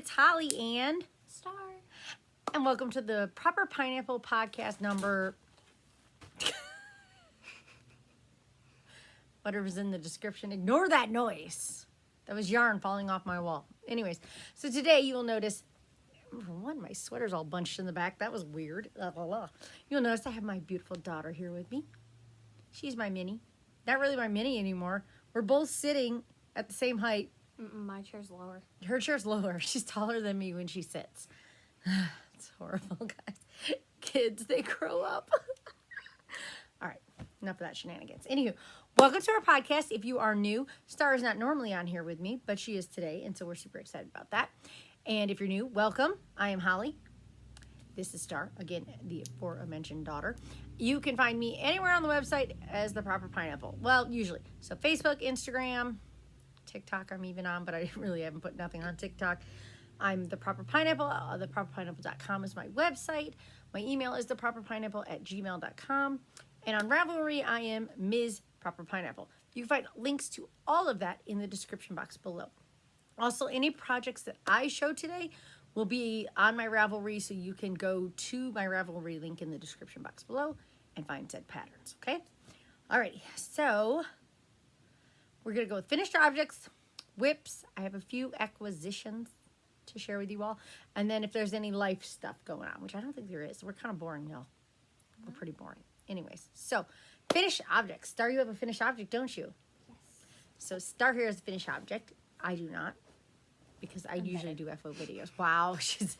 it's Holly and Star. And welcome to the Proper Pineapple podcast number. Whatever's in the description. Ignore that noise. That was yarn falling off my wall. Anyways, so today you will notice, number one, my sweater's all bunched in the back. That was weird. You'll notice I have my beautiful daughter here with me. She's my mini. Not really my mini anymore. We're both sitting at the same height. My chair's lower. Her chair's lower. She's taller than me when she sits. It's horrible, guys. Kids, they grow up. All right, enough of that shenanigans. Anywho, welcome to our podcast. If you are new, Star is not normally on here with me, but she is today, and so we're super excited about that. And if you're new, welcome. I am Holly. This is Star, again, the aforementioned daughter. You can find me anywhere on the website as The Proper Pineapple. Well, usually. So Facebook, Instagram, TikTok I'm even on, but I really haven't put nothing on TikTok. I'm The Proper Pineapple. TheProperPineapple.com is my website. My email is theproperpineapple@gmail.com. And on Ravelry, I am Ms. Proper Pineapple. You can find links to all of that in the description box below. Also, any projects that I show today will be on my Ravelry, so you can go to my Ravelry link in the description box below and find said patterns, okay? Alrighty, so we're going to go with finished objects, whips. I have a few acquisitions to share with you all. And then if there's any life stuff going on, which I don't think there is. We're kind of boring, y'all. We're pretty boring. Anyways, so finished objects. Star, you have a finished object, don't you? Yes. So Star here is a finished object. I do not, because I usually do FO videos. Wow, she's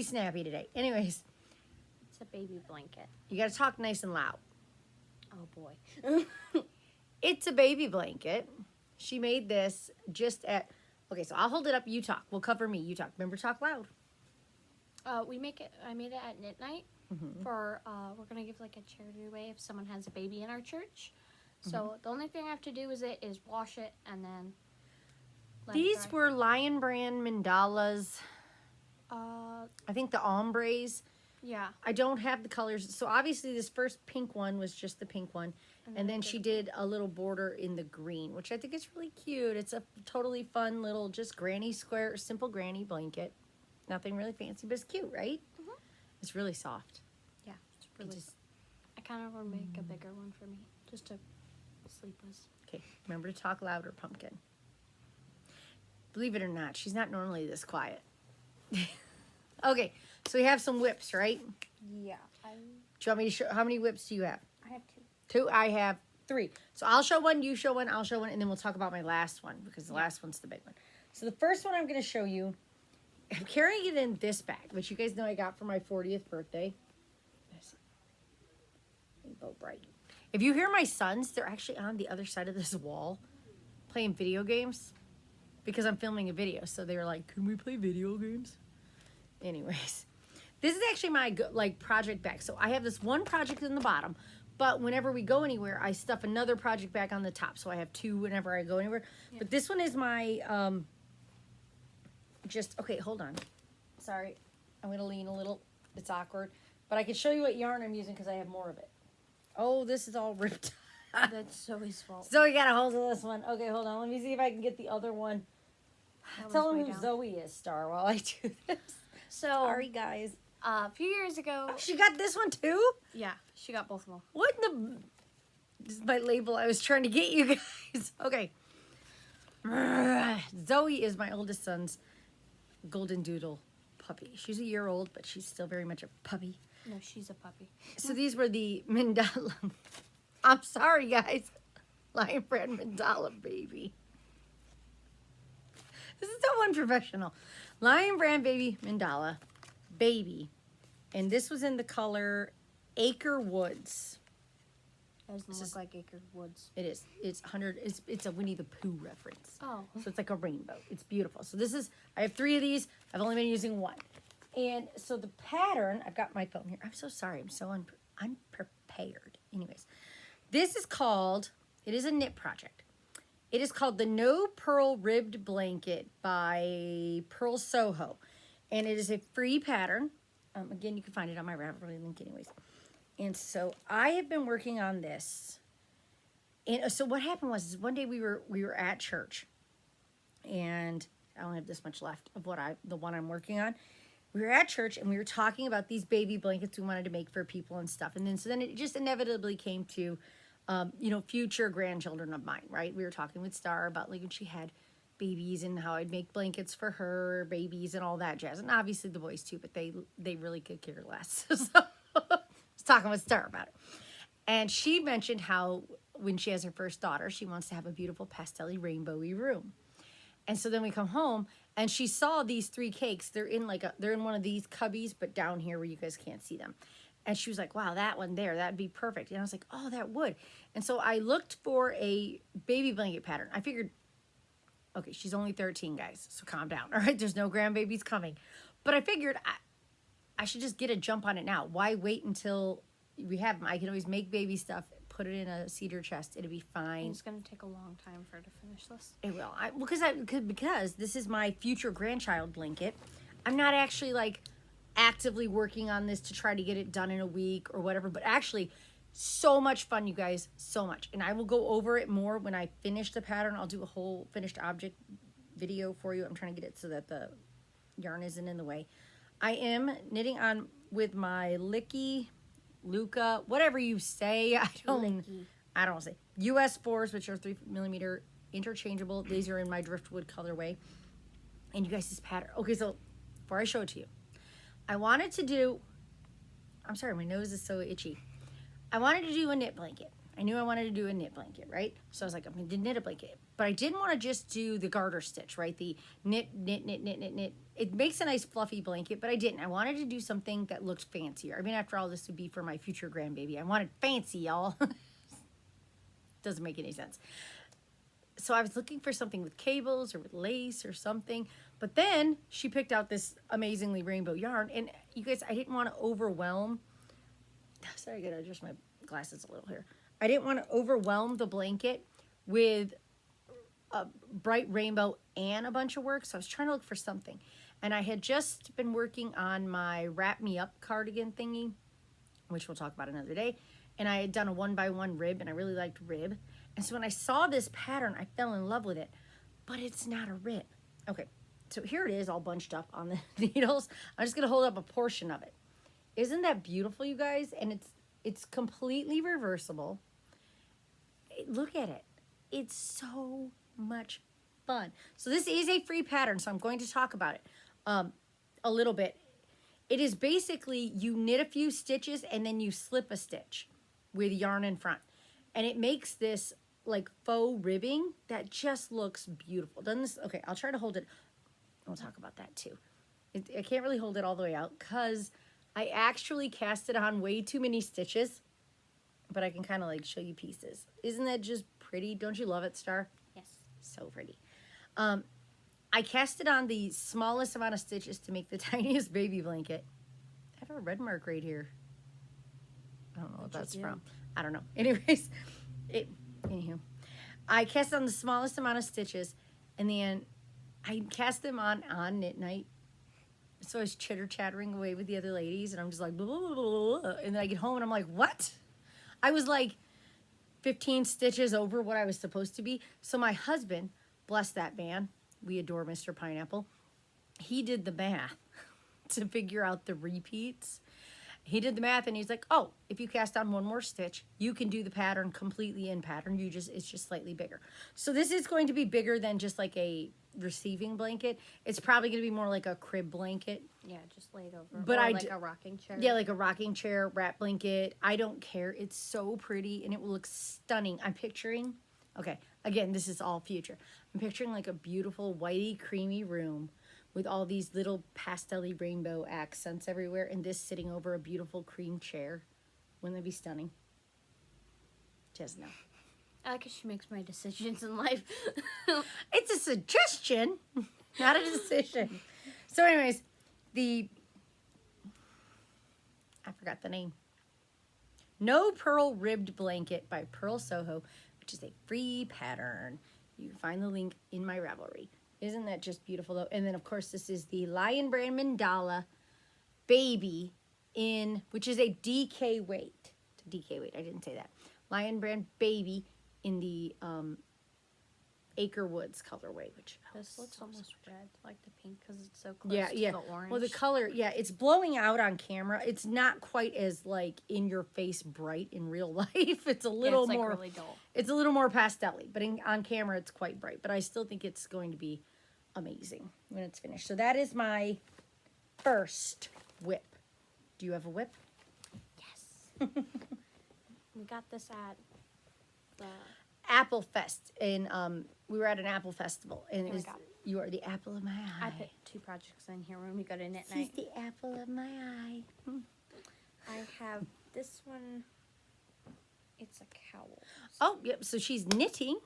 snappy today. Anyways. It's a baby blanket. You got to talk nice and loud. Oh, boy. It's a baby blanket. She made this just at... Okay, so I'll hold it up. You talk. We'll cover me. You talk. Remember, talk loud. I made it at knit night for, we're going to give like a charity away if someone has a baby in our church. So the only thing I have to do is wash it and then let it These dry. were Lion Brand mandalas. Uh, I think the ombres. yeah. I don't have the colors. So obviously this first pink one was just the pink one. And then she did a little border in the green, which I think is really cute. It's a totally fun little just granny square, simple granny blanket. Nothing really fancy, but it's cute, right? It's really soft. Yeah, it's really. I kind of want to make a bigger one for me, just to sleep with. Okay, remember to talk louder, pumpkin. Believe it or not, she's not normally this quiet. Okay, so we have some whips, right? Yeah. Do you want me to show, how many whips do you have? I have 2. 2, I have 3. So I'll show one, you show one, I'll show one, and then we'll talk about my last one, because the last one's the big one. So the first one I'm going to show you, I'm carrying it in this bag, which you guys know I got for my 40th birthday. Rainbow bright. If you hear my sons, they're actually on the other side of this wall playing video games because I'm filming a video. So they were like, can we play video games? Anyways, this is actually my project bag. So I have this one project in the bottom, but whenever we go anywhere, I stuff another project bag on the top. So I have 2 whenever I go anywhere. Yeah. But this one is my, okay, hold on. Sorry, I'm going to lean a little. It's awkward. But I can show you what yarn I'm using because I have more of it. Oh, this is all ripped. That's Zoe's fault. Zoe got a hold of this one. Okay, hold on. Let me see if I can get the other one. Tell them who Zoe is, Star, while I do this. So, sorry, guys. A few years ago... Oh, she got this one, too? Yeah, she got both of them. What in the... This is my label I was trying to get you guys. Okay. Zoe is my oldest son's golden doodle puppy. She's a year old, but she's still very much a puppy. No, she's a puppy. So these were the mandala... I'm sorry, guys. Lion Brand mandala baby. This is so unprofessional. Lion Brand baby mandala baby. And this was in the color Acre Woods. It doesn't look like Acre Woods. It is. It's 100. It's a Winnie the Pooh reference. Oh. So it's like a rainbow. It's beautiful. So this is, I have 3 of these. I've only been using 1. And so the pattern, I've got my phone here. I'm so sorry. I'm so unprepared. Anyways, this is called, it is a knit project. It is called the No Purl Ribbed Blanket by Purl Soho. And it is a free pattern. Again, you can find it on my Ravelry link anyways. And so I have been working on this. And so what happened was one day we were at church. And I only have this much left of the one I'm working on. We were at church and we were talking about these baby blankets we wanted to make for people and stuff. And then it just inevitably came to, future grandchildren of mine, right? We were talking with Star about like when she had babies and how I'd make blankets for her babies and all that jazz. And obviously the boys too, but they really could care less. So I was talking with Star about it. And she mentioned how when she has her first daughter, she wants to have a beautiful pastel-y rainbowy room. And so then we come home and she saw these 3 cakes. They're in one of these cubbies, but down here where you guys can't see them. And she was like, wow, that one there, that'd be perfect. And I was like, oh, that would. And so I looked for a baby blanket pattern. I figured, okay, she's only 13, guys, so calm down. All right, there's no grandbabies coming. But I figured I should just get a jump on it now. Why wait until we have them? I can always make baby stuff, put it in a cedar chest. It'll be fine. It's going to take a long time for her to finish this. It will. Because this is my future grandchild blanket. I'm not actually like actively working on this to try to get it done in a week or whatever, but actually so much fun, you guys, so much. And I will go over it more when I finish the pattern. I'll do a whole finished object video for you. I'm trying to get it so that the yarn isn't in the way. I am knitting on with my Luca, whatever you say. I don't say US 4s, which are 3mm interchangeable. These are in my driftwood colorway. And you guys, this pattern. Okay, so before I show it to you, I wanted to do, I'm sorry, my nose is so itchy. I wanted to do a knit blanket. I knew I wanted to do a knit blanket, right? So I was like, I'm going to knit a blanket. But I didn't want to just do the garter stitch, right? The knit. It makes a nice fluffy blanket, but I didn't. I wanted to do something that looked fancier. I mean, after all, this would be for my future grandbaby. I wanted fancy, y'all. Doesn't make any sense. So I was looking for something with cables or with lace or something. But then she picked out this amazingly rainbow yarn. And you guys, I didn't want to overwhelm. Sorry, I got to adjust my glasses a little here. I didn't want to overwhelm the blanket with a bright rainbow and a bunch of work. So I was trying to look for something. And I had just been working on my Wrap Me Up cardigan thingy, which we'll talk about another day. And I had done a 1x1 rib, and I really liked rib. And so when I saw this pattern, I fell in love with it. But it's not a rib. Okay, so here it is all bunched up on the needles. I'm just going to hold up a portion of it. Isn't that beautiful, you guys? And it's completely reversible. Look at it. It's so much fun. So this is a free pattern, so I'm going to talk about it a little bit. It is basically you knit a few stitches and then you slip a stitch with yarn in front. And it makes this like faux ribbing that just looks beautiful. Doesn't this? Okay, I'll try to hold it. We'll talk about that too. I can't really hold it all the way out because I actually cast it on way too many stitches, but I can kind of like show you pieces. Isn't that just pretty? Don't you love it, Star? Yes. So pretty. I cast it on the smallest amount of stitches to make the tiniest baby blanket. I have a red mark right here. I don't know what that's from. I don't know. Anyways, anywho, I cast on the smallest amount of stitches, and then I cast them on knit night. So I was chitter-chattering away with the other ladies, and I'm just like, blah, blah, blah, blah, blah. And then I get home, and I'm like, what? I was like 15 stitches over what I was supposed to be. So my husband, bless that man, we adore Mr. Pineapple, he did the math to figure out the repeats. He did the math, and he's like, oh, if you cast on one more stitch, you can do the pattern completely in pattern. It's just slightly bigger. So this is going to be bigger than just like a receiving blanket. It's probably going to be more like a crib blanket. Yeah, just laid over. But like a rocking chair. Yeah, like a rocking chair, wrap blanket. I don't care. It's so pretty, and it will look stunning. I'm picturing, okay, again, this is all future. I'm picturing like a beautiful whitey creamy room with all these little pastel-y rainbow accents everywhere, and this sitting over a beautiful cream chair. Wouldn't that be stunning? Just no. I like how she makes my decisions in life. It's a suggestion, not a decision. So anyways, I forgot the name. No Purl Ribbed Blanket by Purl Soho, which is a free pattern. You can find the link in my Ravelry. Isn't that just beautiful, though? And then, of course, this is the Lion Brand Mandala Baby which is a DK weight. DK weight, I didn't say that. Lion Brand Baby in the Acre Woods colorway, which This looks so almost red, like the pink, because it's so close yeah, to yeah. the orange. Well, the color, yeah, it's blowing out on camera. It's not quite as like in your face bright in real life. It's a little it's more like really dull. It's a little more pastel-y, but on camera it's quite bright. But I still think it's going to be amazing when it's finished. So that is my first whip. Do you have a whip? Yes. We got this at the Apple Fest, and we were at an Apple festival, and Here we go. you are the apple of my eye. I put 2 projects in here when we go to knit She's night. the apple of my eye. I have this one. It's a cowl. Oh, yep. So she's knitting.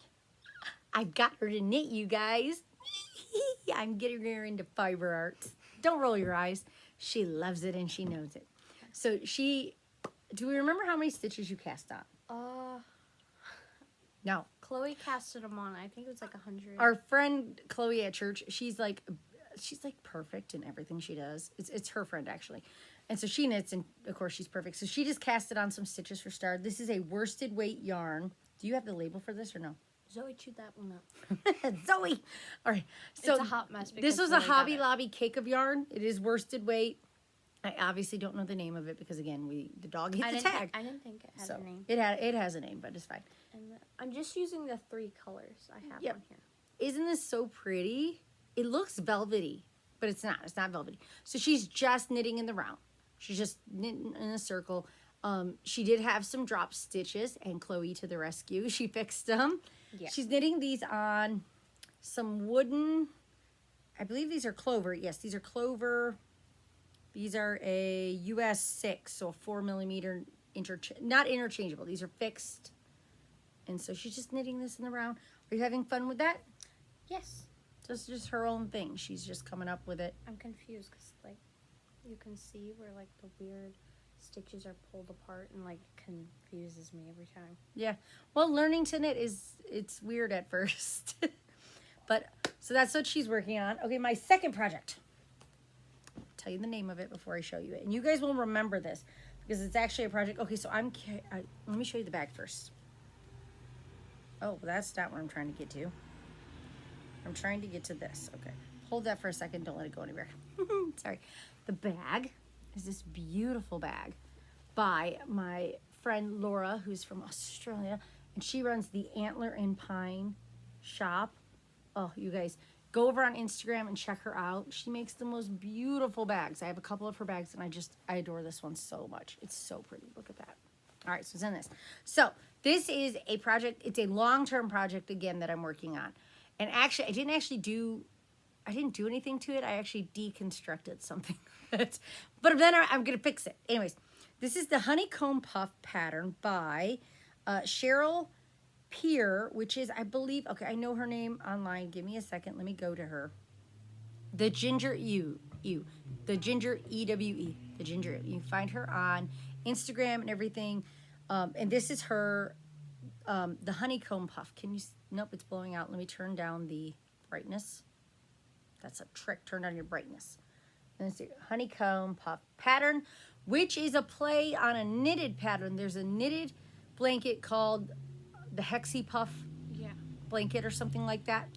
I've got her to knit, you guys. I'm getting her into fiber arts. Don't roll your eyes. She loves it and she knows it. So do we remember how many stitches you cast on? No. Chloe casted them on. I think it was like 100. Our friend Chloe at church, she's like perfect in everything she does. It's her friend actually. And so she knits, and of course she's perfect. So she just casted on some stitches for start. This is a worsted weight yarn. Do you have the label for this or no? Zoe chewed that one up. Zoe! All right. So it's a hot mess. This was Zoe a got Hobby it. Lobby cake of yarn. It is worsted weight. I obviously don't know the name of it because again, the dog ate the tag. I didn't think it had a name. It has a name, but it's fine. And I'm just using the 3 colors I have on here. Isn't this so pretty? It looks velvety, but it's not. It's not velvety. So she's just knitting in the round. She's just knitting in a circle. She did have some drop stitches, and Chloe to the rescue. She fixed them. Yeah. She's knitting these on some wooden, I believe these are clover. Yes, these are clover. These are a US 6, so a 4 millimeter, not interchangeable. These are fixed. And so she's just knitting this in the round. Are you having fun with that? Yes. This is just her own thing. She's just coming up with it. I'm confused because, like, you can see where, like, the weird stitches are pulled apart and, like, confuses me every time. Yeah. Well, learning to knit it's weird at first. But, so that's what she's working on. Okay, my second project. I'll tell you the name of it before I show you it. And you guys will remember this because it's actually a project. Okay, so let me show you the bag first. Oh, that's not what I'm trying to get to. I'm trying to get to this. Okay. Hold that for a second. Don't let it go anywhere. Sorry. The bag is this beautiful bag by my friend Laura, who's from Australia. And she runs the Antler and Pine shop. Oh, you guys, go over on Instagram and check her out. She makes the most beautiful bags. I have a couple of her bags, and I adore this one so much. It's so pretty. Look at that. All right, so it's in this. So this is a project. It's a long-term project, again, that I'm working on. And actually, I didn't do anything to it. I actually deconstructed something. But then I'm going to fix it. Anyways, this is the Honeycomb Puff pattern by Cheryl Peer, which is, I believe, okay, I know her name online. Give me a second. Let me go to her. The Ginger E-W-E. The Ginger E-W-E. The Ginger. You can find her on Instagram and everything. And this is her, the Honeycomb Puff. Nope, it's blowing out. Let me turn down the brightness. That's a trick. Turn down your brightness. And it's a Honeycomb Puff pattern, which is a play on a knitted pattern. There's a knitted blanket called the Hexie Puff blanket or something like that.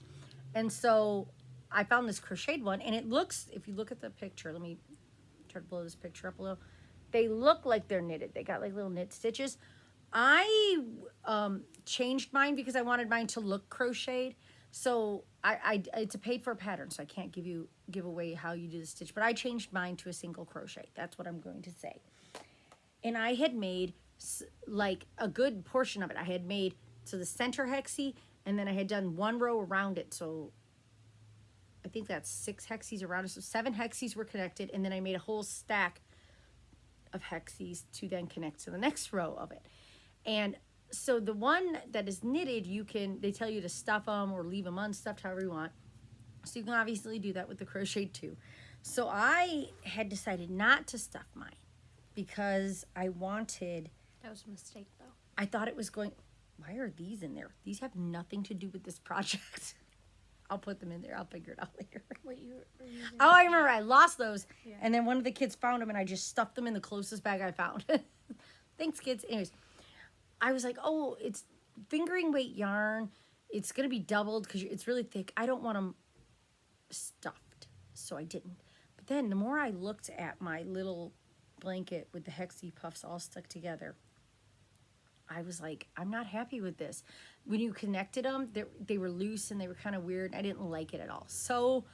And so I found this crocheted one, and it looks, if you look at the picture, let me try to blow this picture up a little. They look like they're knitted. They got like little knit stitches. I changed mine because I wanted mine to look crocheted. So it's a paid for pattern, so I can't give away how you do the stitch. But I changed mine to a single crochet. That's what I'm going to say. And I had made like a good portion of it. I had made so the center hexie, and then I had done one row around it. So I think that's 6 hexies around it. So 7 hexies were connected, and then I made a whole stack of hexies to then connect to the next row of it. And so the one that is knitted, they tell you to stuff them or leave them unstuffed, however you want. So you can obviously do that with the crochet too. So I had decided not to stuff mine because I wanted... That was a mistake, though. I thought it was going... Why are these in there? These have nothing to do with this project. I'll put them in there. I'll figure it out later. Wait, you were using... Oh, I remember. I lost those. Yeah. And then one of the kids found them, and I just stuffed them in the closest bag I found. Thanks, kids. Anyways, I was like, oh, it's fingering weight yarn. it's going to be doubled because it's really thick. I don't want them stuffed, so I didn't. But then the more I looked at my little blanket with the hexie puffs all stuck together, I was like, I'm not happy with this. When you connected them, they were loose and they were kind of weird. I didn't like it at all. So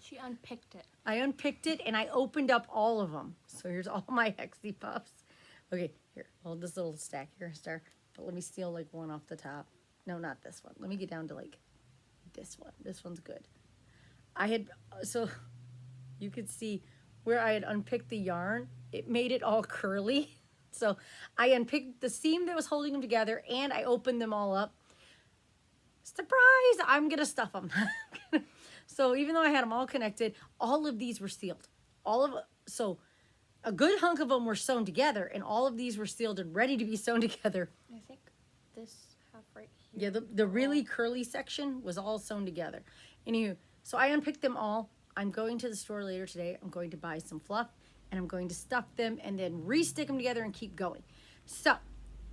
She unpicked it. I unpicked it and I opened up all of them. So here's all my hexie puffs. Okay, here, hold this little stack here, Star. But let me steal like one off the top. No, not this one. Let me get down to like this one. This one's good. So you could see where I had unpicked the yarn, it made it all curly. So I unpicked the seam that was holding them together and I opened them all up. Surprise! I'm gonna stuff them. So even though I had them all connected, all of these were sealed. So a good hunk of them were sewn together and all of these were sealed and ready to be sewn together. I think this half right here. Yeah, the really curly section was all sewn together. Anywho, so I unpicked them all. I'm going to the store later today. I'm going to buy some fluff and I'm going to stuff them and then re-stick them together and keep going. So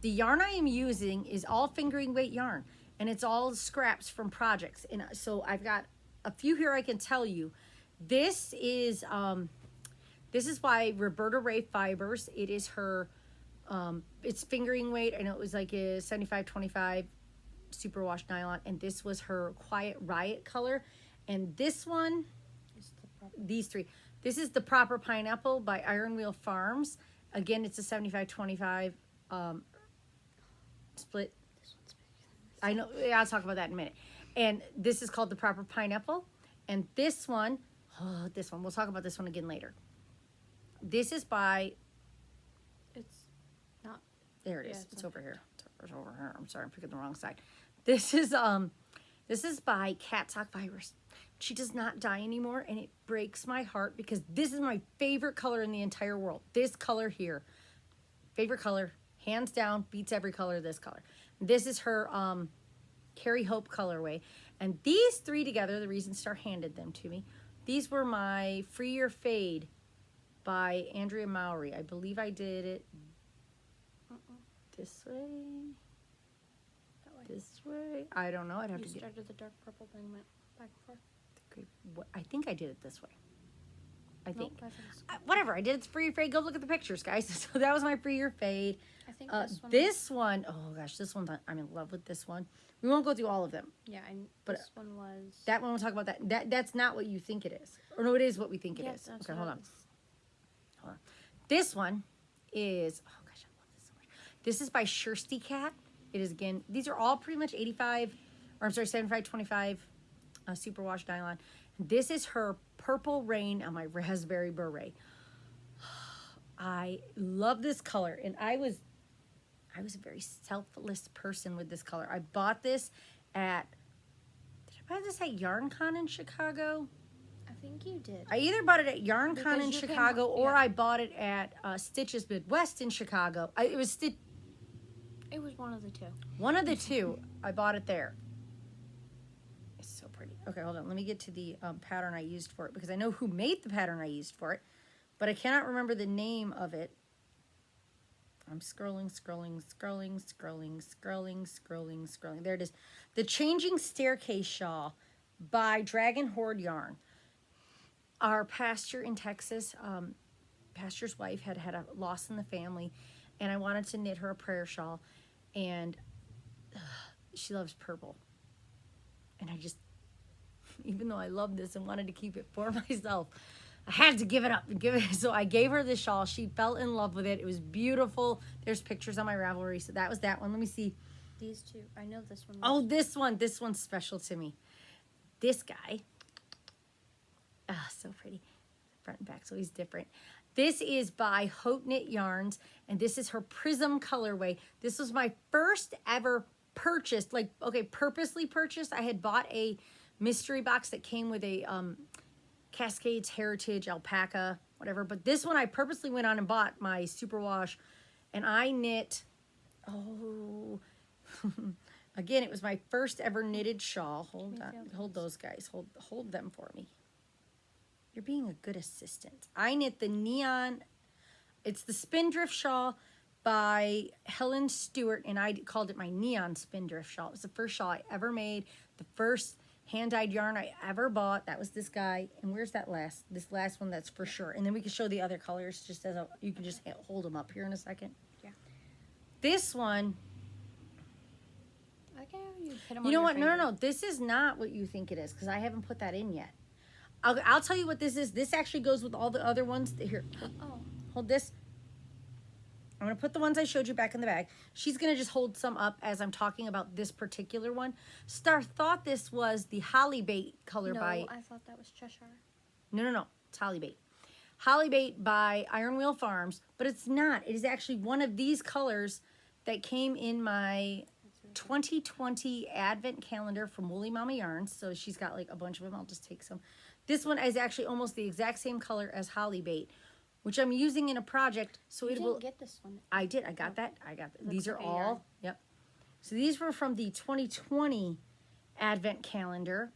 the yarn I am using is all fingering weight yarn and it's all scraps from projects. And so I've got a few here I can tell you. This is by Roberta Ray Fibers. It is her, it's fingering weight. I know it was like a 75-25 superwash nylon, and this was her Quiet Riot color. And this one, these three, this is the Proper Pineapple by Iron Wheel Farms. Again, it's a 75-25 split. I know, I'll talk about that in a minute. And this is called the Proper Pineapple. And this one, we'll talk about this one again later. This is by, It's not. there it is. Yeah, It's over here. It's over here. I'm sorry, I'm picking the wrong side. This is by Cat Sock Fibers. She does not dye anymore, and it breaks my heart because this is my favorite color in the entire world. This color here, favorite color, hands down, beats every color. This color. This is her Carrie Hope colorway, and these three together. The reason Star handed them to me. These were my Free Your Fade by Andrea Mowry. I believe I did it this way. This way? I don't know. I'd have You to get. started the dark purple, then went back and forth. I think I did it this way. I think. Nope, I think so. Whatever. I did it for your fade. Go look at the pictures, guys. So that was my Free Your Fade. I think This one. Oh gosh, this one. I'm in love with this one. We won't go through all of them. Yeah, but this one was. That one. We'll talk about that. That's not what you think it is. Or no, it is what we think it is. That's Okay, what hold I on. was- Hold on. This one is. Oh gosh, I love this so much. This is by Shirsty Cat. It is again. These are all pretty much 85, or I'm sorry, 75-25 superwash nylon. This is her Purple Rain on my Raspberry Beret. I love this color, and I was a very selfless person with this color. I bought this at. Did I buy this at YarnCon in Chicago? I think you did. I either bought it at YarnCon Because in you came- Chicago or yeah. I bought it at Stitches Midwest in Chicago. It was It was one of the two. one of the two. I bought it there. It's so pretty. Okay, hold on. Let me get to the pattern I used for it because I know who made the pattern I used for it, but I cannot remember the name of it. I'm scrolling. There it is. The Changing Staircase Shawl by Dragon Horde Yarn. Our pastor in Texas, pastor's wife had a loss in the family, and I wanted to knit her a prayer shawl, and she loves purple. And I just, even though I love this and wanted to keep it for myself, I had to give it up. So I gave her the shawl. She fell in love with it. It was beautiful. There's pictures on my Ravelry. So that was that one. Let me see. These two. I know this one. Oh, this one. This one's special to me. This guy. Ah, so pretty. Front and back, so he's different. This is by Haute Knit Yarns, and this is her Prism colorway. This was my first ever purchase, purposely purchased. I had bought a mystery box that came with a Cascades Heritage alpaca, whatever. But this one I purposely went on and bought my superwash, and I knit. Oh, again, it was my first ever knitted shawl. Hold on, hold those guys. Hold them for me. You're being a good assistant. I knit the neon. It's the Spindrift shawl by Helen Stewart, and I called it my neon spindrift shawl. It was the first shawl I ever made, the first hand-dyed yarn I ever bought. That was this guy. And where's this last one? That's for sure. And then we can show the other colors just as you can just hold them up here in a second. Yeah. This one, Okay, you put them you know what? No. This is not what you think it is because I haven't put that in yet. I'll tell you what this is. This actually goes with all the other ones. Here, hold this. I'm going to put the ones I showed you back in the bag. She's going to just hold some up as I'm talking about this particular one. Star thought this was the Holly Bait color by... I thought that was Cheshire. No. It's Holly Bait. Holly Bait by Iron Wheel Farms, but it's not. It is actually one of these colors that came in my 2020 Advent calendar from Woolly Mama Yarns. So she's got like a bunch of them. I'll just take some. This one is actually almost the exact same color as Holly Bait, which I'm using in a project. So You it will... didn't get this one. I did. I got that. These are like a all... yarn. Yep. So these were from the 2020 Advent calendar.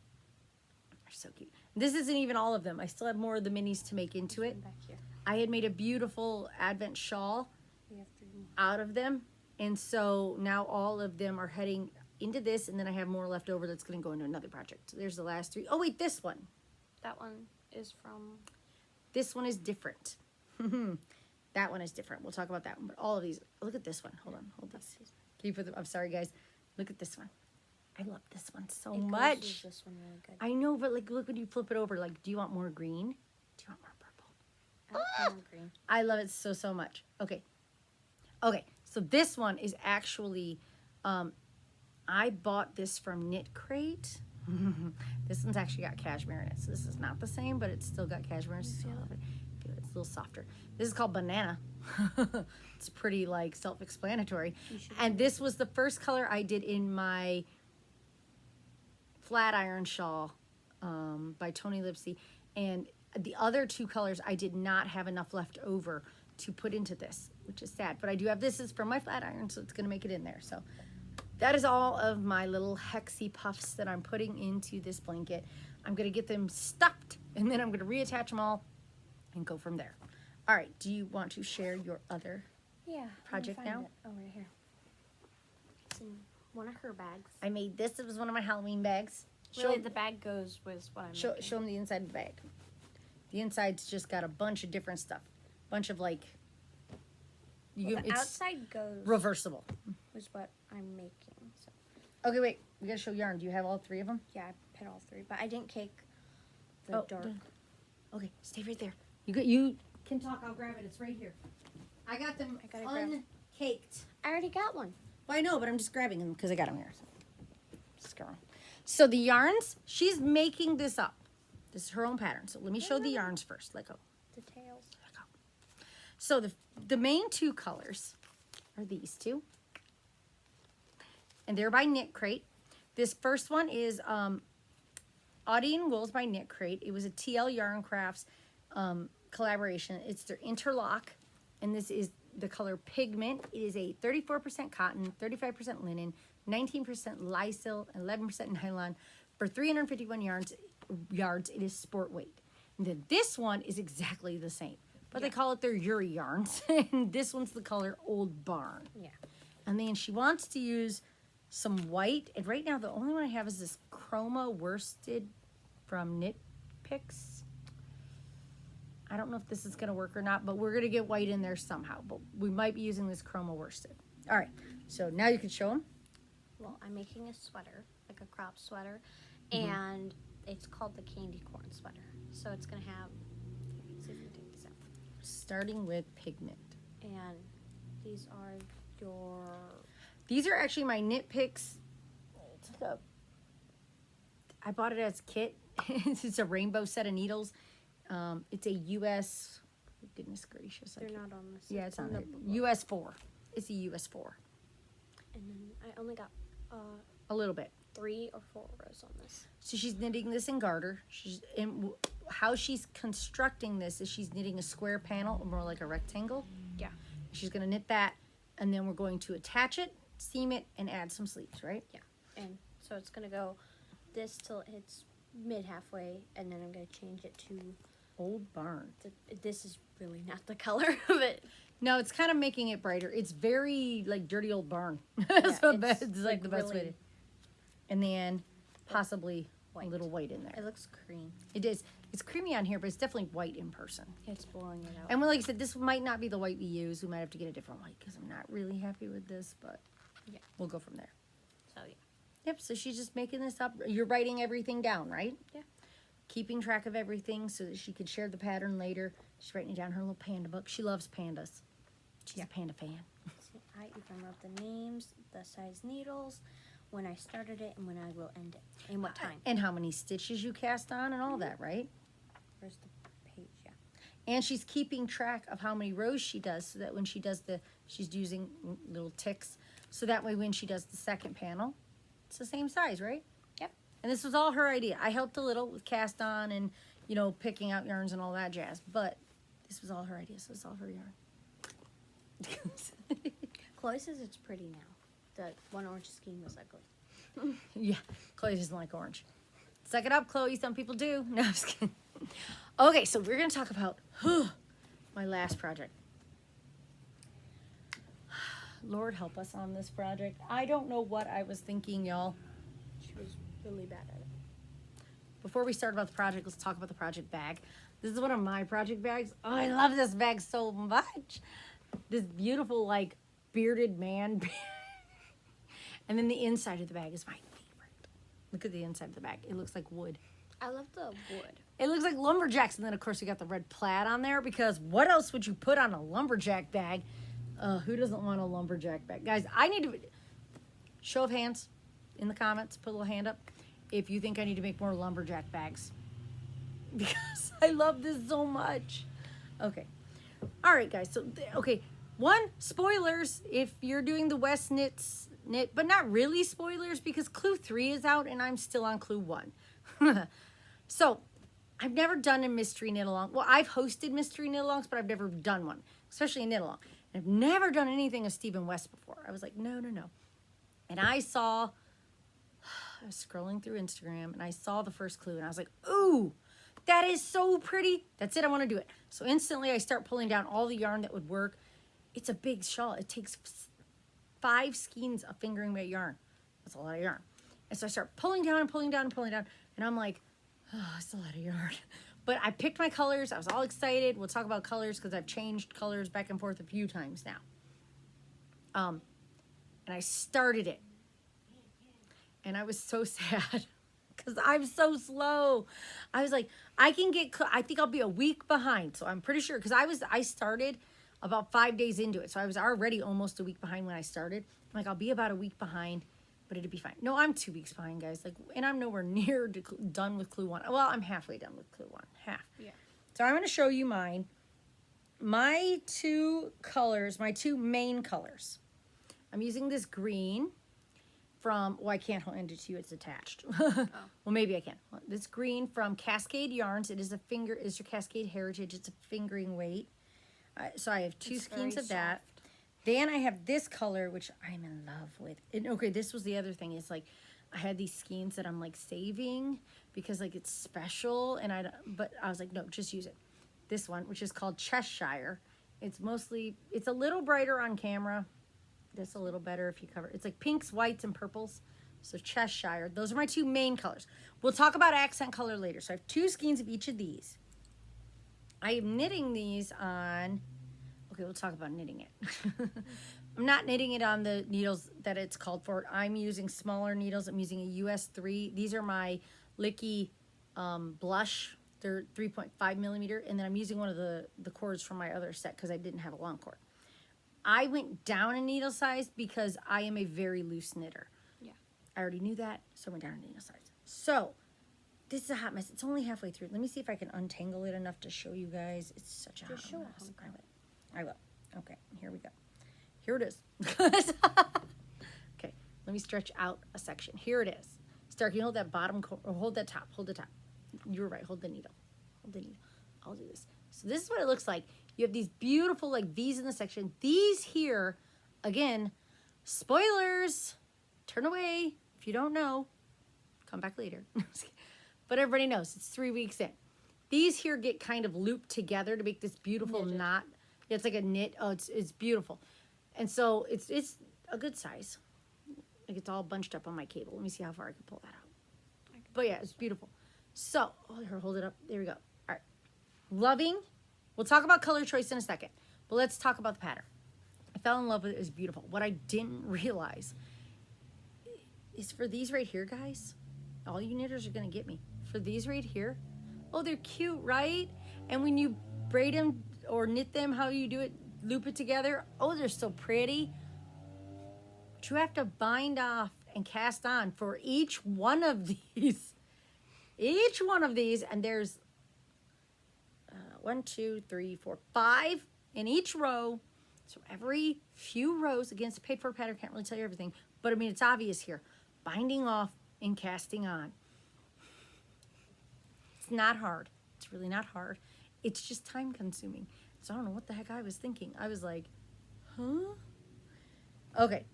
They're so cute. This isn't even all of them. I still have more of the minis to make into it. Back here. I had made a beautiful Advent shawl We have 3 more. out of them. And so now all of them are heading into this. And then I have more left over that's going to go into another project. So there's the last 3. Oh, wait, this one. That one is from... This one is different. That one is different. We'll talk about that one. But all of these. Look at this one. Hold on. Hold this. Can you put them? I'm sorry, guys. Look at this one. I love this one so much. Goes with this one really good. I know, but like, look when you flip it over. Like, do you want more green? Do you want more purple? I want green. I love it so much. Okay. So this one is actually, I bought this from KnitCrate. This one's actually got cashmere in it, so this is not the same, but it's still got cashmere. So I love it. Feel it. It's a little softer. This is called Banana. It's pretty like self-explanatory. And this was the first color I did in my flat iron shawl by Tony Lipsy, and the other 2 colors I did not have enough left over to put into this, which is sad. But I do have this is from my flat iron, so it's gonna make it in there. So that is all of my little hexy puffs that I'm putting into this blanket. I'm gonna get them stuffed, and then I'm gonna reattach them all and go from there. All right, do you want to share your other project now? Oh, right here. It's in one of her bags. I made this. It was one of my Halloween bags. Really, the bag goes with what I'm Show making. them the inside of the bag. The inside's just got a bunch of different stuff. Bunch of like... The it's outside goes reversible. was what I'm making. So Okay, wait. We gotta show yarn. Do you have all 3 of them? yeah, I put all 3, but I didn't cake the dark. Okay, stay right there. You can talk. I'll grab it. It's right here. I got them I gotta grab- uncaked. I already got one. Well, I know, but I'm just grabbing them because I got them here. So, just go on. So the yarns, she's making this up. This is her own pattern. So let me show the yarns first. Let go. The tails. Let go. So the main 2 colors are these 2. And they're by KnitCrate. This first one is Audie and Wools by KnitCrate. It was a TL Yarn Crafts collaboration. It's their interlock, and this is the color Pigment. It is a 34% cotton, 35% linen, 19% lysil, and 11% nylon. For 351 yards, it is sport weight. And then this one is exactly the same, but they call it their Yuri yarns. And this one's the color Old Barn. Yeah. And then she wants to use some white. And right now, the only one I have is this Chroma worsted from Knit Picks. I don't know if this is going to work or not, but we're going to get white in there somehow. But we might be using this Chroma worsted. All right. So now you can show them. Well, I'm making a sweater, like a crop sweater, and it's called the candy corn sweater. So it's going to have, let's see if we can take this out. Starting with Pigment. And these are your... These are actually my Knit Picks. I bought it as a kit. It's a rainbow set of needles. It's a US, goodness gracious. They're not on this. Yeah, it's on the there. US 4. It's a US 4. And then I only got A little bit. 3 or 4 rows on this. So she's knitting this in garter. How she's constructing this is she's knitting a square panel, more like a rectangle. Yeah. She's going to knit that, and then we're going to attach it, seam it, and add some sleeves, right? Yeah. And so it's going to go this till it's mid halfway, and then I'm going to change it to Old barn. This is really not the color of it. No, it's kind of making it brighter. It's very like dirty old barn. Yeah, So it's, it's like the best way really to. And then possibly white. a little white in there. It looks cream. It is. It's creamy on here, but it's definitely white in person. It's blowing it out. And like I said, this might not be the white we use. We might have to get a different white because I'm not really happy with this, but Yeah. we'll go from there. So yeah. Yep, so she's just making this up. You're writing everything down, right? Yeah. Keeping track of everything so that she could share the pattern later. She's writing down her little panda book. She loves pandas. She's a panda fan. See, I even wrote the names, the size needles, when I started it, and when I will end it, and what time. And how many stitches you cast on and all that, right? Where's the page? Yeah. And she's keeping track of how many rows she does so that when she does she's using little ticks. So that way when she does the second panel, it's the same size, right? Yep. And this was all her idea. I helped a little with cast on and, you know, picking out yarns and all that jazz. But this was all her idea, so it's all her yarn. Chloe says it's pretty now. The one orange skein was ugly. Yeah, Chloe doesn't like orange. Suck it up, Chloe. Some people do. No, I'm just kidding. Okay, so we're going to talk about my last project. Lord help us on this project. I don't know what I was thinking, y'all. She was really bad at it. Before we start about the project, let's talk about the project bag. This is one of my project bags. Oh, I love this bag so much. This beautiful, like, bearded man. And then the inside of the bag is my favorite. Look at the inside of the bag. It looks like wood. I love the wood. It looks like lumberjacks. And then, of course, we got the red plaid on there because what else would you put on a lumberjack bag? Who doesn't want a lumberjack bag? Guys, I need to... Show of hands in the comments. Put a little hand up if you think I need to make more lumberjack bags. Because I love this so much. Okay. All right, guys. So, okay. One, spoilers if you're doing the West Knit, but not really spoilers because Clue 3 is out and I'm still on Clue 1. So, I've never done a mystery knit along. Well, I've hosted mystery knit alongs, but I've never done one, especially a knit along. And I've never done anything of Stephen West before. I was like, no. And I was scrolling through Instagram and I saw the first clue and I was like, ooh, that is so pretty. That's it. I want to do it. So instantly I start pulling down all the yarn that would work. It's a big shawl. It takes 5 skeins of fingering weight yarn. That's a lot of yarn. And so I start pulling down and pulling down and pulling down. And I'm like, oh, it's a lot of yarn. But I picked my colors. I was all excited. We'll talk about colors because I've changed colors back and forth a few times now. And I started it. And I was so sad because I'm so slow. I was like, I think I'll be a week behind. So I'm pretty sure because I started about 5 days into it. So I was already almost a week behind when I started. I'm like, I'll be about a week behind, but it'll be fine. No, I'm 2 weeks behind, guys. Like, and I'm nowhere near done with Clue 1. Well, I'm halfway done with Clue 1. Half. Yeah. So I'm going to show you mine. My 2 colors, my 2 main colors. I'm using this green from, well, I can't hand it to you. It's attached. Well, maybe I can. This green from Cascade Yarns. It is it's your Cascade Heritage. It's a fingering weight. So I have 2 skeins of that. Then I have this color, which I'm in love with. And okay, this was the other thing. It's like I had these skeins that I'm like saving because like it's special. But I was like, no, just use it. This one, which is called Cheshire. It's a little brighter on camera. This a little better if you cover. It's like pinks, whites, and purples. So Cheshire. Those are my 2 main colors. We'll talk about accent color later. So I have 2 skeins of each of these. I am knitting these on, okay, we'll talk about knitting it. I'm not knitting it on the needles that it's called for. I'm using smaller needles. I'm using a US 3. These are my Licky Blush. They're 3.5 millimeter. And then I'm using one of the cords from my other set because I didn't have a long cord. I went down in needle size because I am a very loose knitter. Yeah. I already knew that, so I went down in needle size. So, this is a hot mess. It's only halfway through. Let me see if I can untangle it enough to show you guys. It's such a hot mess. I will. Okay, here we go. Here it is. Okay, let me stretch out a section. Here it is. Stark, you hold that bottom, or hold that top. Hold the top. You were right. Hold the needle. Hold the needle. I'll do this. So this is what it looks like. You have these beautiful like V's in the section. These here, again, spoilers. Turn away if you don't know. Come back later. But everybody knows it's 3 weeks in. These here get kind of looped together to make this beautiful knot. It's like a knit. Oh, it's beautiful. And so it's a good size. Like it's all bunched up on my cable. Let me see how far I can pull that out. But yeah, it's beautiful. So, here, hold it up. There we go. All right. Loving. We'll talk about color choice in a second. But let's talk about the pattern. I fell in love with it. It was beautiful. What I didn't realize is for these right here, guys, all you knitters are going to get me. For these right here, oh, they're cute, right? And when you braid them or knit them, how you do it, loop it together, oh, they're so pretty. But you have to bind off and cast on for each one of these. Each one of these, and there's 1, 2, 3, 4, 5 in each row. So every few rows, against a paid for pattern, can't really tell you everything, but I mean, it's obvious here. Binding off and casting on. It's not hard. It's really not hard. It's just time consuming. So I don't know what the heck I was thinking. I was like, huh? Okay.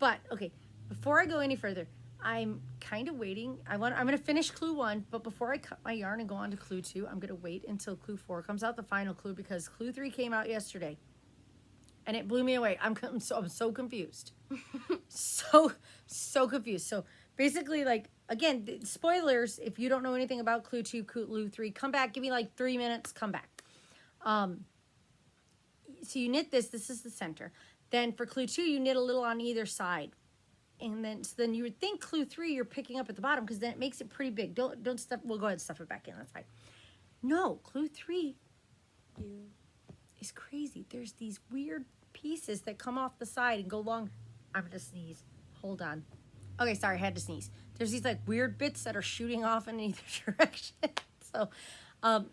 But, okay, before I go any further, I'm kind of waiting. I'm going to finish clue 1, but before I cut my yarn and go on to clue 2, I'm going to wait until clue 4 comes out, the final clue, because clue 3 came out yesterday. And it blew me away. I'm so confused. so confused. So basically, like, again, spoilers, if you don't know anything about clue 2, clue 3, come back. Give me like 3 minutes. Come back. So you knit this. This is the center. Then for clue 2, you knit a little on either side. And then you would think clue 3 you're picking up at the bottom because then it makes it pretty big. Don't stuff. We'll go ahead and stuff it back in. That's fine. No, clue 3 is crazy. There's these weird pieces that come off the side and go long. I'm gonna sneeze. Hold on. Okay, sorry, I had to sneeze. There's these like weird bits that are shooting off in either direction. So, I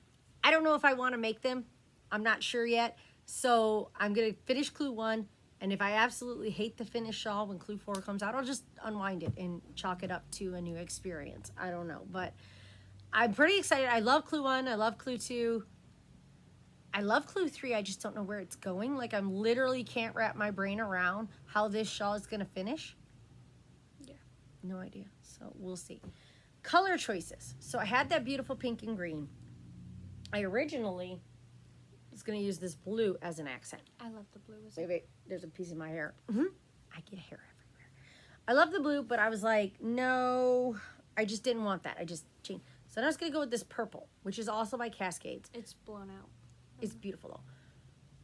don't know if I want to make them. I'm not sure yet. So I'm gonna finish clue 1. And if I absolutely hate the finished shawl when clue 4 comes out, I'll just unwind it and chalk it up to a new experience. I don't know, but I'm pretty excited. I love clue 1. I love clue 2. I love clue 3. I just don't know where it's going. Like, I'm literally can't wrap my brain around how this shawl is going to finish. Yeah. No idea. So we'll see. Color choices. So I had that beautiful pink and green. I originally was going to use this blue as an accent. I love the blue. Wait, there's a piece of my hair. I get hair everywhere. I love the blue, but I was like, no, I just didn't want that. I just changed. So now I was going to go with this purple, which is also by Cascades. It's blown out. It's beautiful, though.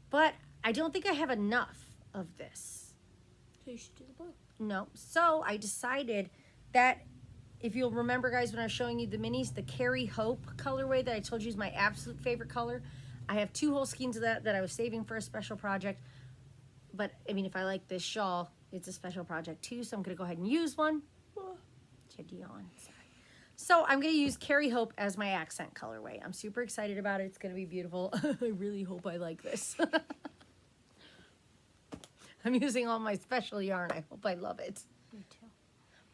But I don't think I have enough of this. So you should do the blue. No. So I decided that, if you'll remember, guys, when I was showing you the minis, the Carrie Hope colorway that I told you is my absolute favorite color. I have 2 whole skeins of that I was saving for a special project. But, I mean, if I like this shawl, it's a special project too, so I'm going to go ahead and use one. So I'm going to use Carrie Hope as my accent colorway. I'm super excited about it. It's going to be beautiful. I really hope I like this. I'm using all my special yarn. I hope I love it. Me too.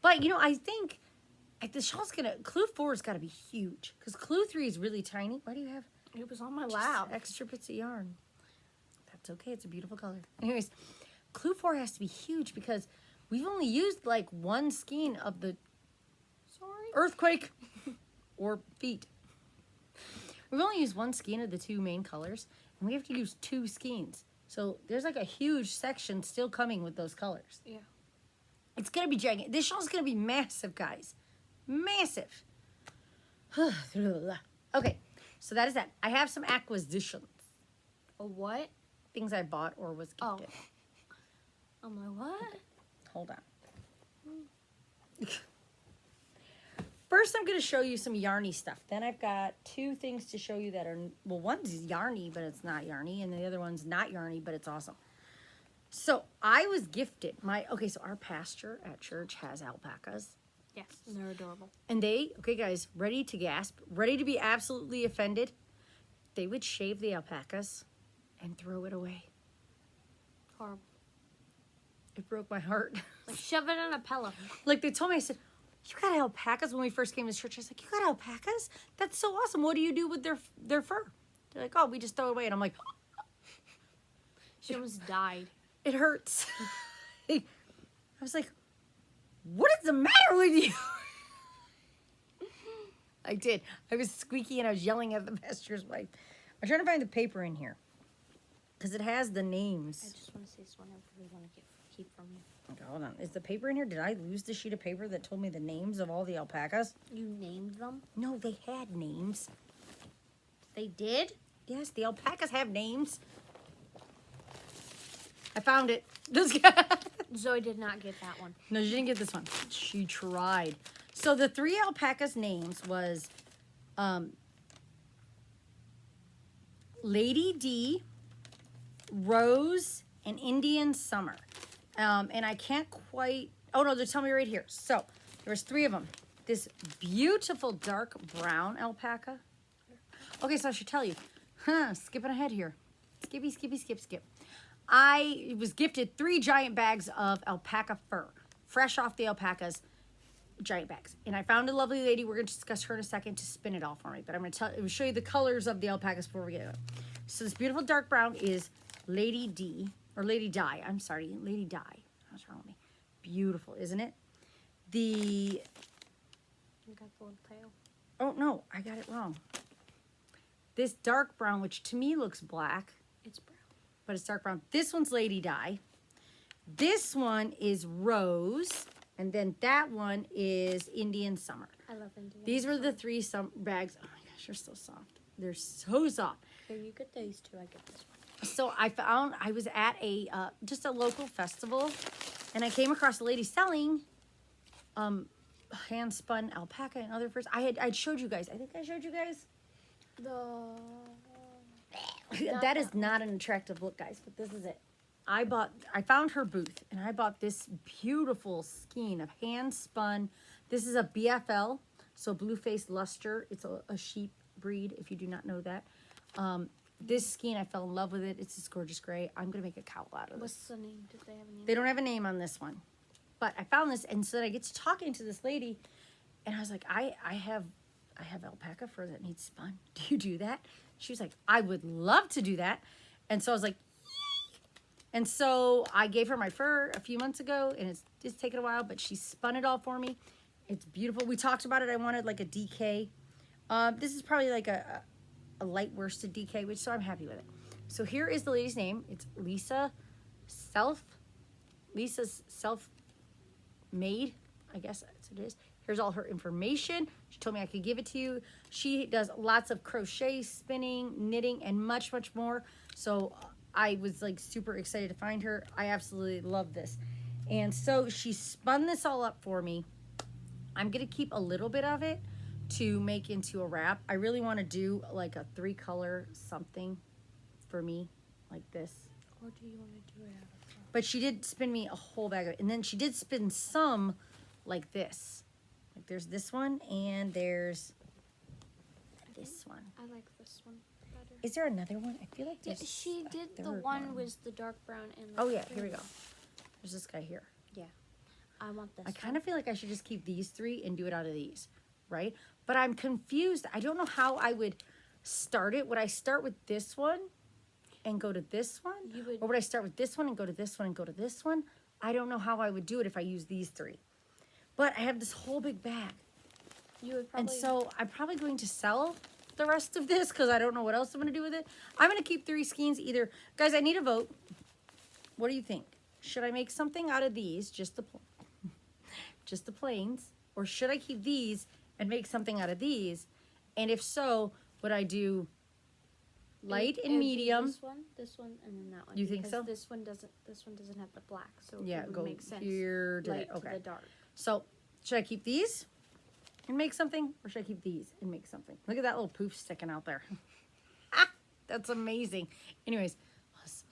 But, you know, I think the shawl's going to, clue 4 has got to be huge because clue 3 is really tiny. Why do you have... It was on my lap. Extra bits of yarn. That's okay. It's a beautiful color. Anyways, clue 4 has to be huge because we've only used like 1 skein of the earthquake or feet. We've only used 1 skein of the 2 main colors, and we have to use 2 skeins. So there's like a huge section still coming with those colors. Yeah. It's going to be gigantic. This shawl's going to be massive, guys. Massive. Okay. So that is that. I have some acquisitions. A what? Things I bought or was gifted. Oh. I'm like, what? Okay. Hold on. First, I'm going to show you some yarny stuff. Then I've got 2 things to show you that are, well, one's yarny, but it's not yarny. And the other one's not yarny, but it's awesome. So I was gifted so our pasture at church has alpacas. Yes, and they're adorable. And they, okay guys, ready to gasp, ready to be absolutely offended. They would shave the alpacas and throw it away. Horrible. It broke my heart. Like, shove it in a pillow. Like, they told me, I said, you got alpacas? When we first came to church, I was like, you got alpacas? That's so awesome. What do you do with their fur? They're like, oh, we just throw it away. And I'm like, she almost died. It hurts. I was like, what is the matter with you? I did. I was squeaky and I was yelling at the pastor's wife. I'm trying to find the paper in here because it has the I names. just want to see this one. I really want to keep from you. Okay, hold on. Is the paper in here? Did I lose the sheet of paper that told me the names of all the alpacas? You named them? No, they had names. They did? Yes, the alpacas have names. I found it. Zoe did not get that one. No, she didn't get this one. She tried. So the 3 alpacas' names was Lady D, Rose, and Indian Summer. And I can't quite... Oh, no, they're telling me right here. So there was 3 of them. This beautiful dark brown alpaca. Okay, so I should tell you. Skipping ahead here. Skippy, skippy, skip, skip. I was gifted 3 giant bags of alpaca fur, fresh off the alpacas, giant bags. And I found a lovely lady. We're going to discuss her in a second to spin it all for me. But I'm going to show you the colors of the alpacas before we get it. So this beautiful dark brown is Lady D, or Lady Di. I'm sorry, Lady Di. What's wrong with me? Beautiful, isn't it? You got the little tail. Oh, no, I got it wrong. This dark brown, which to me looks black. It's brown. But it's dark brown. This one's Lady Di. This one is Rose. And then that one is Indian Summer. I love Indian. These were the 3 bags. Oh my gosh, they're so soft. They're so soft. Here, you get these 2. I get this one. So I was at just a local festival. And I came across a lady selling hand spun alpaca and other furs. I'd showed you guys. I think I showed you guys. That is not an attractive look, guys, but this is it. I found her booth and I bought this beautiful skein of hand spun. This is a BFL, so blue faced luster. It's a sheep breed, if you do not know that. This skein, I fell in love with it. It's this gorgeous gray. I'm gonna make a cowl out of this. What's the name? Did they have a name? They don't have a name on this one, but I found this, and so then I get to talking to this lady, and I was like, I have alpaca fur that needs spun. Do you do that? She was like, I would love to do that. And so I was like, yay! And so I gave her my fur a few months ago, and it's taken a while, but she spun it all for me. It's beautiful. We talked about it. I wanted like a DK. This is probably like a light worsted DK, which so I'm happy with it. So here is the lady's name. It's Lisa's self-made, I guess that's what it is. Here's all her information. She told me I could give it to you. She does lots of crochet, spinning, knitting, and much, much more. So I was like super excited to find her. I absolutely love this. And so she spun this all up for me. I'm going to keep a little bit of it to make into a wrap. I really want to do like a 3-color something for me like this. Or do you want to do it out of flour? But she did spin me a whole bag of it. And then she did spin some like this. Like there's this one and there's this one. I like this one better. Is there another one? I feel like Yeah, there's she a did the third one with the dark brown and the Oh yeah, here we green. go. There's this guy here. Yeah. I want this I kind of feel like I should just keep these 3 and do it out of these, right? But I'm confused. I don't know how I would start it. Would I start with this one and go to this one? Or would I start with this one and go to this one and go to this one? I don't know how I would do it if I use these 3. But I have this whole big bag. You would probably... And so I'm probably going to sell the rest of this because I don't know what else I'm going to do with it. I'm going to keep 3 skeins either. Guys, I need a vote. What do you think? Should I make something out of these, just the plains? Or should I keep these and make something out of these? And if so, would I do light It and would be medium? this one, and then that one. You think because so? This one doesn't have the black, so Yeah, it would go make sense. here to Light there. Okay. to the dark. So should I keep these and make something? Or should I keep these and make something? Look at that little poof sticking out there. That's amazing. Anyways. Oh, so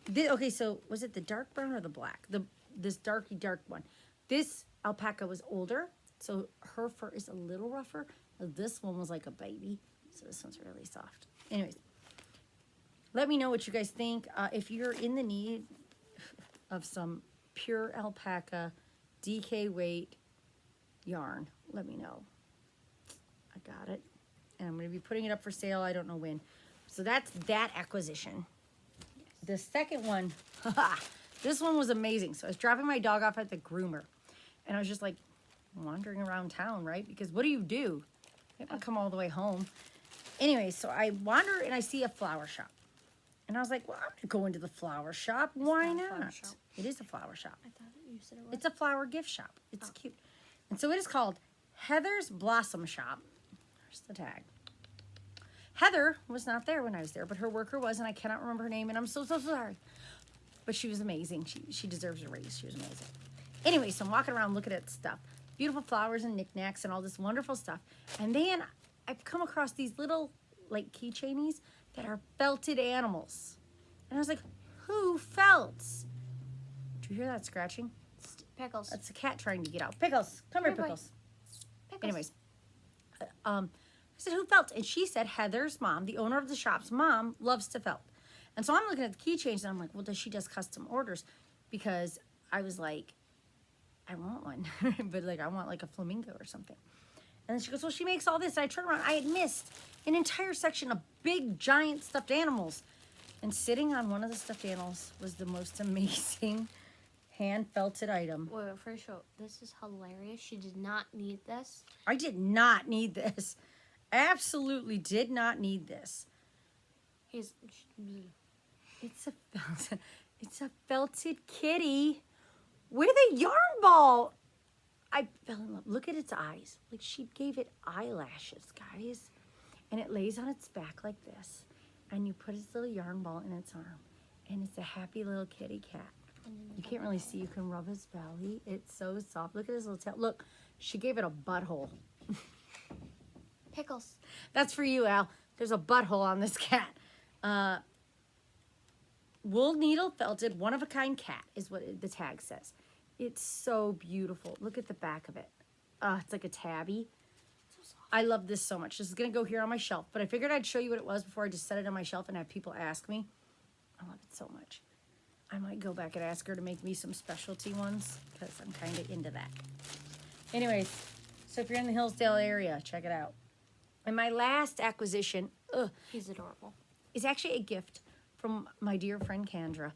soft. Okay, so was it the dark brown or the black? This dark one. This alpaca was older, so her fur is a little rougher. This one was like a baby, so this one's really soft. Anyways, let me know what you guys think. If you're in the need of some pure alpaca DK weight yarn, let me know. I got it, and I'm going to be putting it up for sale. I don't know when. So that's that acquisition. The second one, this one was amazing. So I was dropping my dog off at the groomer, and I was just like, wandering around town, right? Because what do? You don't come all the way home. Anyway, so I wander and I see a flower shop. And I was like, well, I'm going to go into the flower shop. Why not? It is a flower shop. I thought you said it was. It's a flower gift shop. It's cute. And so it is called Heather's Blossom Shop. There's the tag. Heather was not there when I was there, but her worker was, and I cannot remember her name, and I'm so sorry. But she was amazing. She deserves a raise. She was amazing. Anyway, so I'm walking around looking at stuff. Beautiful flowers and knickknacks and all this wonderful stuff. And then I've come across these little, like, keychainies that are felted animals. And I was like, who felts? Do you hear that scratching? Pickles. That's a cat trying to get out. Pickles. Come here, Pickles. Anyways. I said, who felt? And she said Heather's mom, the owner of the shop's mom, loves to felt. And so I'm looking at the keychains and I'm like, well, she does custom orders? Because I was like, I want one. But like, I want like a flamingo or something. And then she goes, well, she makes all this. And I turned around. I had missed an entire section of big, giant stuffed animals. And sitting on one of the stuffed animals was the most amazing hand-felted item. Wait, first show. This is hilarious. She did not need this. I did not need this. Absolutely did not need this. It's a felted kitty with a yarn ball. I fell in love. Look at its eyes. Like she gave it eyelashes, guys. And it lays on its back like this. And you put its little yarn ball in its arm. And it's a happy little kitty cat. You can't really see. You can rub his belly. It's so soft. Look at his little tail. Look, she gave it a butthole. Pickles. That's for you, Al. There's a butthole on this cat. Wool needle felted one-of-a-kind cat is what the tag says. It's so beautiful. Look at the back of it. It's like a tabby. I love this so much. This is going to go here on my shelf, but I figured I'd show you what it was before I just set it on my shelf and have people ask me. I love it so much. I might go back and ask her to make me some specialty ones because I'm kind of into that. Anyways, so if you're in the Hillsdale area, check it out. And my last acquisition, he's adorable, is actually a gift from my dear friend Kendra.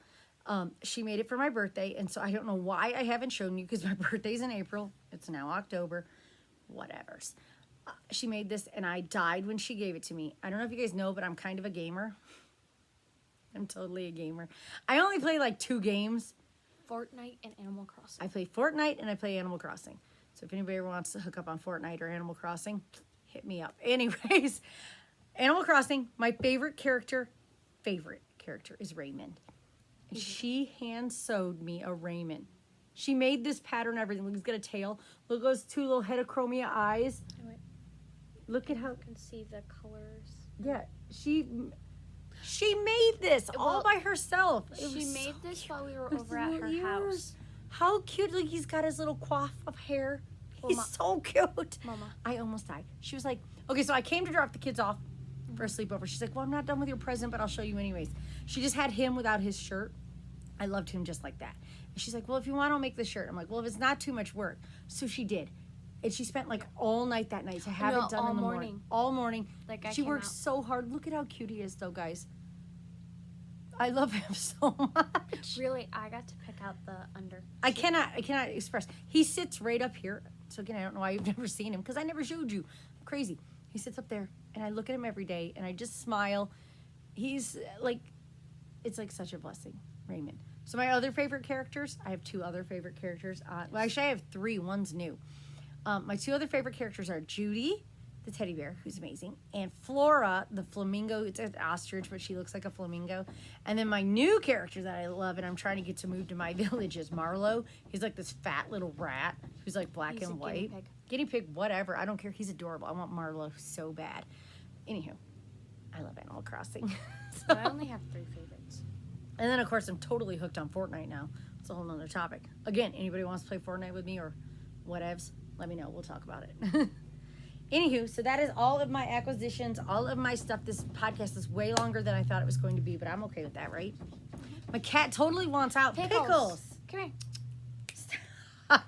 She made it for my birthday, and so I don't know why I haven't shown you because my birthday's in April. It's now October. Whatevers. She made this, and I died when she gave it to me. I don't know if you guys know, but I'm kind of a gamer. I'm totally a gamer. I only play like 2 games. Fortnite and Animal Crossing. I play Fortnite and I play Animal Crossing. So if anybody ever wants to hook up on Fortnite or Animal Crossing, hit me up. Anyways, Animal Crossing, my favorite character is Raymond. And she hand sewed me a Raymond. She made this pattern, everything. Look, he's got a tail. Look at those 2 little heterochromia eyes. Look at how you can see the colors. Yeah, she made this all by herself. She made this while we were over at her house. How cute. Like, he's got his little coif of hair. He's so cute. Mama. I almost died. She was like, okay, so I came to drop the kids off for a sleepover. She's like, well, I'm not done with your present, but I'll show you anyways. She just had him without his shirt. I loved him just like that. And she's like, well, if you want, I'll make the shirt. I'm like, well, if it's not too much work. So she did. And she spent like all night that night to have it done in the morning. All morning. Like she worked so hard. Look at how cute he is though, guys. I love him so much. Really, I got to pick out the under. I cannot express. He sits right up here. So again, I don't know why you've never seen him because I never showed you. I'm crazy. He sits up there and I look at him every day and I just smile. He's like, it's like such a blessing, Raymond. So my other favorite characters, I have 2 other favorite characters. Well, actually I have 3. One's new. My 2 other favorite characters are Judy, the teddy bear, who's amazing, and Flora, the flamingo. It's an ostrich, but she looks like a flamingo. And then my new character that I love and I'm trying to get to move to my village is Marlo. He's like this fat little rat who's like black and white. Guinea pig, whatever. I don't care. He's adorable. I want Marlo so bad. Anywho, I love Animal Crossing. So I only have 3 favorites. And then, of course, I'm totally hooked on Fortnite now. It's a whole nother topic. Again, anybody wants to play Fortnite with me or whatevs, let me know. We'll talk about it. Anywho, so that is all of my acquisitions, all of my stuff. This podcast is way longer than I thought it was going to be, but I'm okay with that, right? My cat totally wants out. Pickles. Come here. Come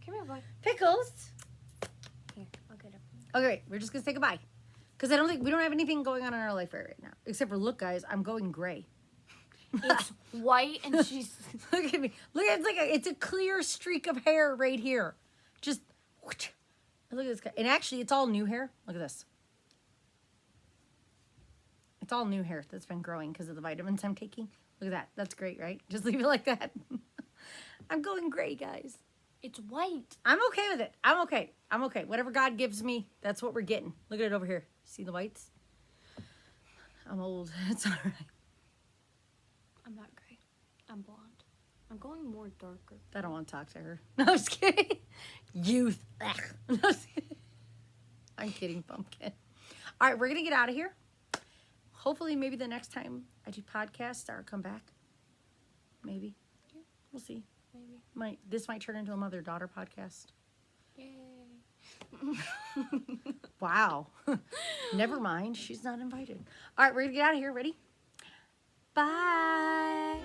here, boy. Pickles. Here, I'll get him. Okay, wait. We're just going to say goodbye. Because we don't have anything going on in our life right now. Except for, look, guys, I'm going gray. It's white and she's... Look at me. Look, it's a clear streak of hair right here. Just Look at this guy. And actually, it's all new hair. Look at this. It's all new hair that's been growing because of the vitamins I'm taking. Look at that. That's great, right? Just leave it like that. I'm going gray, guys. It's white. I'm okay with it. I'm okay. I'm okay. Whatever God gives me, that's what we're getting. Look at it over here. See the whites? I'm old. It's all right. I'm not gray. I'm blonde. I'm going more darker. I don't want to talk to her. No, I'm just kidding. Youth. Ugh. No, I'm just kidding. I'm kidding, Pumpkin. All right, we're going to get out of here. Hopefully, maybe the next time I do podcast or come back. Maybe. Yeah. We'll see. Maybe. This might turn into a mother-daughter podcast. Yay. Wow. Never mind. She's not invited. All right, we're going to get out of here. Ready? Bye.